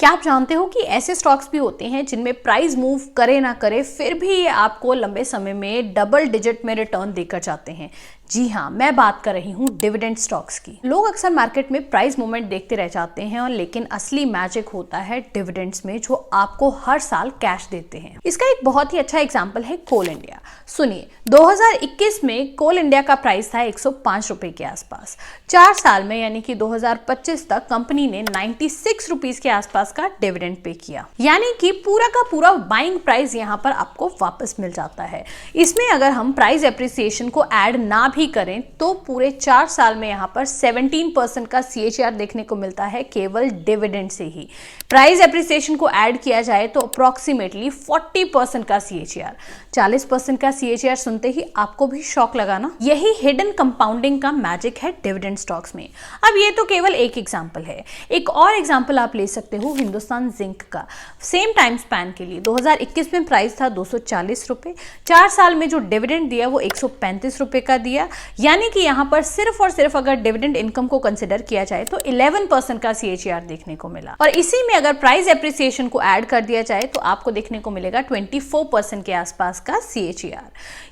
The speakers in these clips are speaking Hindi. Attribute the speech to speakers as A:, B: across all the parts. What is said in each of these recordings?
A: क्या आप जानते हो कि ऐसे स्टॉक्स भी होते हैं जिनमें प्राइस मूव करे ना करे फिर भी ये आपको लंबे समय में डबल डिजिट में रिटर्न देकर जाते हैं। जी हाँ, मैं बात कर रही हूँ डिविडेंड स्टॉक्स की। लोग अक्सर मार्केट में प्राइस मूवमेंट देखते रह जाते हैं और लेकिन असली मैजिक होता है डिविडेंड्स में, जो आपको हर साल कैश देते हैं। इसका एक बहुत ही अच्छा एग्जांपल है कोल इंडिया। सुनिए, 2021 में कोल इंडिया का प्राइस था 105 रुपए के आसपास। 4 साल में यानी कि 2025 तक कंपनी ने 96 रुपीज के आसपास का डिविडेंड पे किया, यानी कि पूरा का पूरा बाइंग प्राइस यहाँ पर आपको वापस मिल जाता है। इसमें अगर हम प्राइस एप्रिसिएशन को ऐड ना भी करें तो पूरे 4 साल में यहाँ पर 17% का CAGR देखने को मिलता है केवल डिविडेंड से ही। प्राइस एप्रिसिएशन को ऐड किया जाए तो अप्रोक्सीमेटली 40% का CAGR। 40% का CAGR सुनते ही आपको भी शॉक लगा ना? यही हिडन कंपाउंडिंग का मैजिक है डिविडेंड स्टॉक्स में। अब ये तो केवल एक एग्जांपल है, एक और एग्जांपल आप ले सकते हो हिंदुस्तान जिंक का। सेम टाइम स्पैन के लिए 2021 में प्राइस था 240 रुपए, 4 साल में जो डिविडेंड दिया वो 135 रुपए का दिया, यानी कि यहाँ पर सिर्फ और सिर्फ अगर डिविडेंड इनकम को कंसिडर किया जाए तो 11% का CAGR देखने को मिला। और इसी में अगर प्राइस एप्रिसिएशन को ऐड कर दिया जाए तो आपको देखने को मिलेगा 24% के आसपास का CAGR।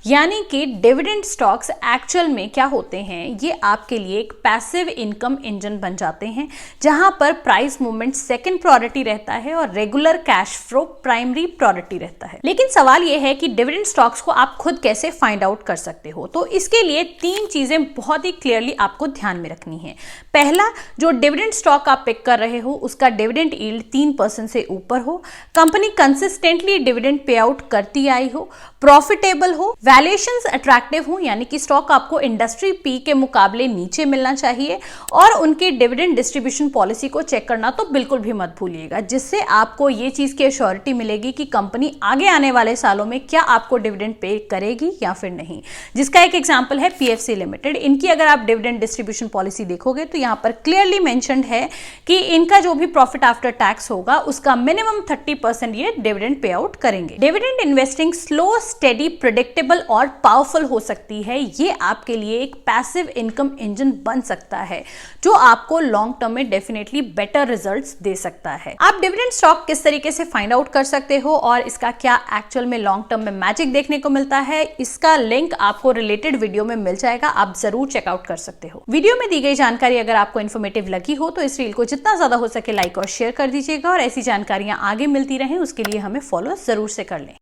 A: यानी कि डिविडेंड स्टॉक्स एक्चुअल में क्या होते हैं, ये आपके लिए एक पैसिव इनकम इंजन बन जाते हैं, जहां पर प्राइस मूवमेंट सेकंड प्रायोरिटी रहता है और regular cash flow primary priority रहता है। लेकिन सवाल यह है कि डिविडेंड स्टॉक्स को आप खुद कैसे फाइंड आउट कर सकते हो। तो इसके लिए 3 चीजें बहुत ही क्लियरली आपको ध्यान में रखनी है। पहला, जो डिविडेंड स्टॉक आप पिक कर रहे हो उसका डिविडेंड यील्ड 3% से ऊपर हो, company consistently dividend pay out करती आई हो, प्रॉफिटेबल हो, वैल्यूएशंस अट्रैक्टिव हो, यानी कि स्टॉक आपको इंडस्ट्री पी के मुकाबले नीचे मिलना चाहिए, और उनके डिविडेंड डिस्ट्रीब्यूशन पॉलिसी को चेक करना तो बिल्कुल भी मत भूलिएगा, जिससे आपको ये चीज की एश्योरिटी मिलेगी कि कंपनी आगे आने वाले सालों में क्या आपको डिविडेंड पे करेगी या फिर नहीं। जिसका एक एग्जांपल है PFC लिमिटेड। इनकी अगर आप डिविडेंड डिस्ट्रीब्यूशन पॉलिसी देखोगे तो यहाँ पर क्लियरली मेंशन्ड है कि इनका जो भी प्रॉफिट आफ्टर टैक्स होगा उसका मिनिमम 30% ये डिविडेंड पे आउट करेंगे। Dividend investing slow, steady, predictable और पावरफुल हो सकती है। ये आपके लिए एक पैसिव इनकम इंजन बन सकता है जो आपको लॉन्ग टर्म में डेफिनेटली बेटर रिजल्ट्स दे सकता है। आप डिविडेंड स्टॉक किस तरीके से फाइंड आउट कर सकते हो और इसका क्या एक्चुअल में लॉन्ग टर्म में मैजिक देखने को मिलता है, इसका लिंक आपको रिलेटेड वीडियो में मिल जाएगा, आप जरूर चेकआउट कर सकते हो। वीडियो में दी गई जानकारी अगर आपको इन्फॉर्मेटिव लगी हो तो इस रील को जितना ज्यादा हो सके लाइक और शेयर कर दीजिएगा, और ऐसी जानकारियां आगे मिलती रहें उसके लिए हमें फॉलो जरूर से कर लें।